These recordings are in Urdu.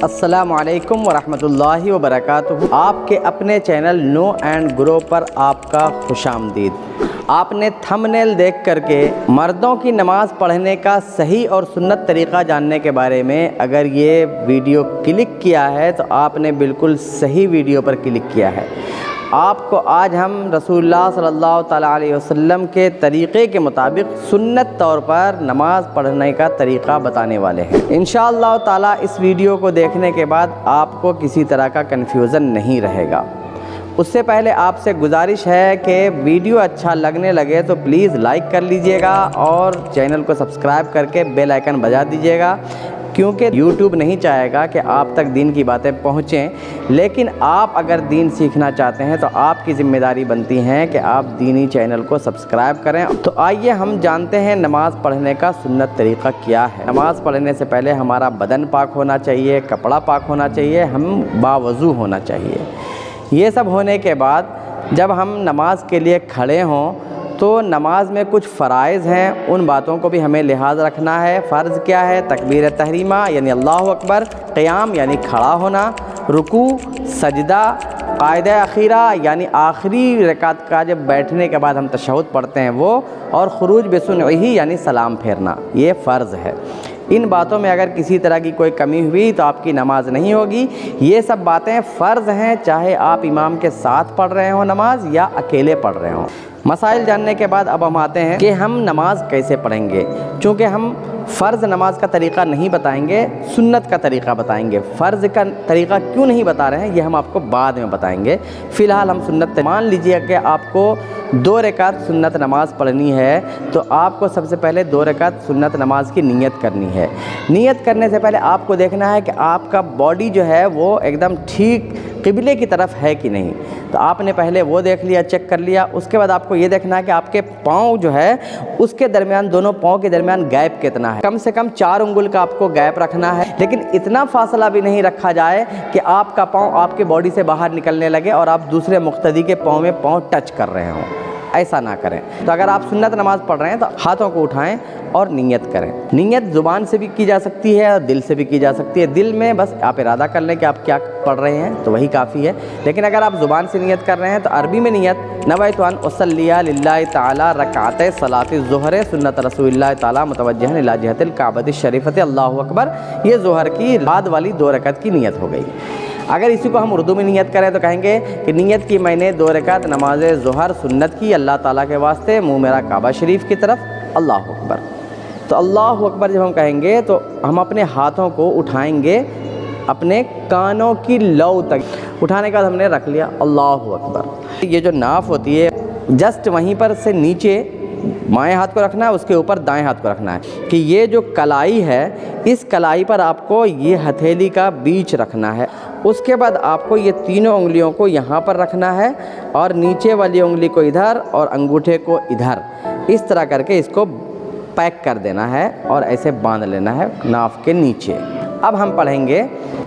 السلام علیکم ورحمۃ وبرکاتہ۔ آپ کے اپنے چینل نو اینڈ گرو پر آپ کا خوش آمدید۔ آپ نے تھمبنیل دیکھ کر کے مردوں کی نماز پڑھنے کا صحیح اور سنت طریقہ جاننے کے بارے میں اگر یہ ویڈیو کلک کیا ہے تو آپ نے بالکل صحیح ویڈیو پر کلک کیا ہے۔ آپ کو آج ہم رسول اللہ صلی اللہ تعالیٰ علیہ وسلم کے طریقے کے مطابق سنت طور پر نماز پڑھنے کا طریقہ بتانے والے ہیں۔ انشاءاللہ تعالیٰ اس ویڈیو کو دیکھنے کے بعد آپ کو کسی طرح کا کنفیوژن نہیں رہے گا۔ اس سے پہلے آپ سے گزارش ہے کہ ویڈیو اچھا لگنے لگے تو پلیز لائک کر لیجئے گا اور چینل کو سبسکرائب کر کے بیل آئیکن بجا دیجئے گا، کیونکہ یوٹیوب نہیں چاہے گا کہ آپ تک دین کی باتیں پہنچیں، لیکن آپ اگر دین سیکھنا چاہتے ہیں تو آپ کی ذمہ داری بنتی ہے کہ آپ دینی چینل کو سبسکرائب کریں۔ تو آئیے ہم جانتے ہیں نماز پڑھنے کا سنت طریقہ کیا ہے۔ نماز پڑھنے سے پہلے ہمارا بدن پاک ہونا چاہیے، کپڑا پاک ہونا چاہیے، ہم باوضو ہونا چاہیے۔ یہ سب ہونے کے بعد جب ہم نماز کے لیے کھڑے ہوں تو نماز میں کچھ فرائض ہیں، ان باتوں کو بھی ہمیں لحاظ رکھنا ہے۔ فرض کیا ہے؟ تکبیر تحریمہ یعنی اللہ اکبر، قیام یعنی کھڑا ہونا، رکوع، سجدہ، قاعدہ اخیرہ یعنی آخری رکعت کا جب بیٹھنے کے بعد ہم تشہد پڑھتے ہیں وہ، اور خروج بسنعہ یعنی سلام پھیرنا، یہ فرض ہے۔ ان باتوں میں اگر کسی طرح کی کوئی کمی ہوئی تو آپ کی نماز نہیں ہوگی۔ یہ سب باتیں فرض ہیں، چاہے آپ امام کے ساتھ پڑھ رہے ہوں نماز یا اکیلے پڑھ رہے ہوں۔ مسائل جاننے کے بعد اب ہم آتے ہیں کہ ہم نماز کیسے پڑھیں گے۔ چونکہ ہم فرض نماز کا طریقہ نہیں بتائیں گے، سنت کا طریقہ بتائیں گے۔ فرض کا طریقہ کیوں نہیں بتا رہے ہیں یہ ہم آپ کو بعد میں بتائیں گے۔ فی الحال ہم سنت مان لیجئے کہ آپ کو 2 رکعت سنت نماز پڑھنی ہے تو آپ کو سب سے پہلے 2 رکعت سنت نماز کی نیت کرنی ہے۔ نیت کرنے سے پہلے آپ کو دیکھنا ہے کہ آپ کا باڈی جو ہے وہ ایک دم ٹھیک قبلے کی طرف ہے کہ نہیں۔ تو آپ نے پہلے وہ دیکھ لیا، چیک کر لیا۔ اس کے بعد آپ کو یہ دیکھنا ہے کہ آپ کے پاؤں جو ہے اس کے درمیان، دونوں پاؤں کے درمیان گیپ کتنا ہے۔ کم سے کم 4 انگل کا آپ کو گیپ رکھنا ہے، لیکن اتنا فاصلہ بھی نہیں رکھا جائے کہ آپ کا پاؤں آپ کے باڈی سے باہر نکلنے لگے اور آپ دوسرے مقتدی کے پاؤں میں پاؤں ٹچ کر رہے ہوں۔ ایسا نہ کریں۔ تو اگر آپ سنت نماز پڑھ رہے ہیں تو ہاتھوں کو اٹھائیں اور نیت کریں۔ نیت زبان سے بھی کی جا سکتی ہے اور دل سے بھی کی جا سکتی ہے۔ دل میں بس آپ ارادہ کر لیں کہ آپ کیا پڑھ رہے ہیں تو وہی کافی ہے، لیکن اگر آپ زبان سے نیت کر رہے ہیں تو عربی میں نیت نویت ان اصلی للہ تعالی رکعتي صلاۃ الظہر سنت رسول اللہ تعالی متوجہا الی جہۃ الکعبۃ الشریفۃ اللہ اکبر، یہ ظہر کی بعد والی 2 رکعت کی نیت ہو گئی۔ اگر اسی کو ہم اردو میں نیت کریں تو کہیں گے کہ نیت کی میں نے 2 رکعت نماز ظہر سنت کی اللہ تعالیٰ کے واسطے، منہ میرا کعبہ شریف کی طرف، اللہ اکبر۔ تو اللہ اکبر جب ہم کہیں گے تو ہم اپنے ہاتھوں کو اٹھائیں گے اپنے کانوں کی لو تک، اٹھانے کے بعد ہم نے رکھ لیا اللہ اکبر۔ یہ جو ناف ہوتی ہے جسٹ وہیں پر سے نیچے بائیں ہاتھ کو رکھنا ہے، اس کے اوپر دائیں ہاتھ کو رکھنا ہے کہ یہ جو کلائی ہے اس کلائی پر آپ کو یہ ہتھیلی کا بیچ رکھنا ہے۔ اس کے بعد آپ کو یہ تینوں انگلیوں کو یہاں پر رکھنا ہے اور نیچے والی انگلی کو ادھر اور انگوٹھے کو ادھر، اس طرح کر کے اس کو پیک کر دینا ہے اور ایسے باندھ لینا ہے ناف کے نیچے۔ اب ہم پڑھیں گے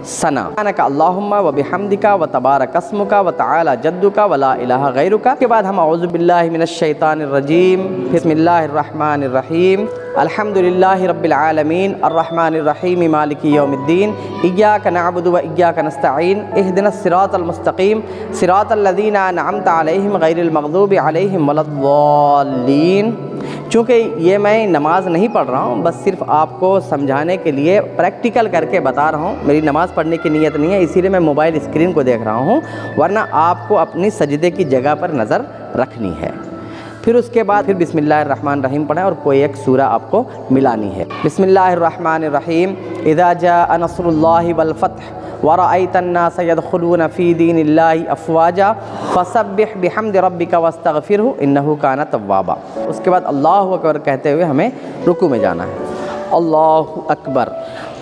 ثنا سبحانک اللہم و بحمدک و تبارک اسمک و تعالی جدک و لا الہ غیرک۔ کے بعد ہم اعوذ باللہ من الشیطان الرجیم، بسم اللہ الرحمن الرحیم، الحمد للہ رب العالمین الرحمن الرحیم مالک یوم الدین، ایاک نعبد و ایاک نستعین، اہدنا الصراط المستقیم صراط الذین انعمت علیہم غیر المغضوب علیہم ولا الضالین۔ چونکہ یہ میں نماز نہیں پڑھ رہا ہوں، بس صرف آپ کو سمجھانے کے لیے پریکٹیکل کر کے بتا رہا ہوں، میری نماز پڑھنے کی نیت نہیں ہے، اسی لیے میں موبائل اسکرین کو دیکھ رہا ہوں، ورنہ آپ کو اپنی سجدے کی جگہ پر نظر رکھنی ہے۔ پھر اس کے بعد بسم اللہ الرحمن الرحیم پڑھیں اور کوئی ایک سورہ آپ کو ملانی ہے۔ بسم اللہ الرحمن الرحیم، اذا جاء نصر اللہ والفتح ورأيت الناس يدخلون في دين الله افواجا فسبح بحمد ربك واستغفره انه كان توابا۔ اس کے بعد اللہ اکبر کہتے ہوئے ہمیں رکوع میں جانا ہے۔ اللہ اکبر،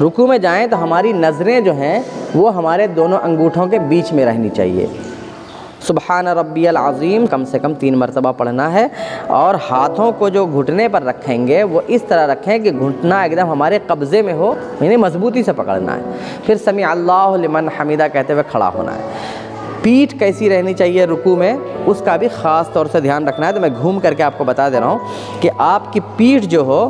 رکوع میں جائیں تو ہماری نظریں جو ہیں وہ ہمارے دونوں انگوٹھوں کے بیچ میں رہنی چاہیے۔ سبحان ربی العظیم کم سے کم 3 مرتبہ پڑھنا ہے، اور ہاتھوں کو جو گھٹنے پر رکھیں گے وہ اس طرح رکھیں کہ گھٹنا ایک دم ہمارے قبضے میں ہو، یعنی مضبوطی سے پکڑنا ہے۔ پھر سمیع اللہ لمن حمیدہ کہتے ہوئے کھڑا ہونا ہے۔ پیٹھ کیسی رہنی چاہیے رکوع میں اس کا بھی خاص طور سے دھیان رکھنا ہے، تو میں گھوم کر کے آپ کو بتا دے رہا ہوں کہ آپ کی پیٹھ جو ہو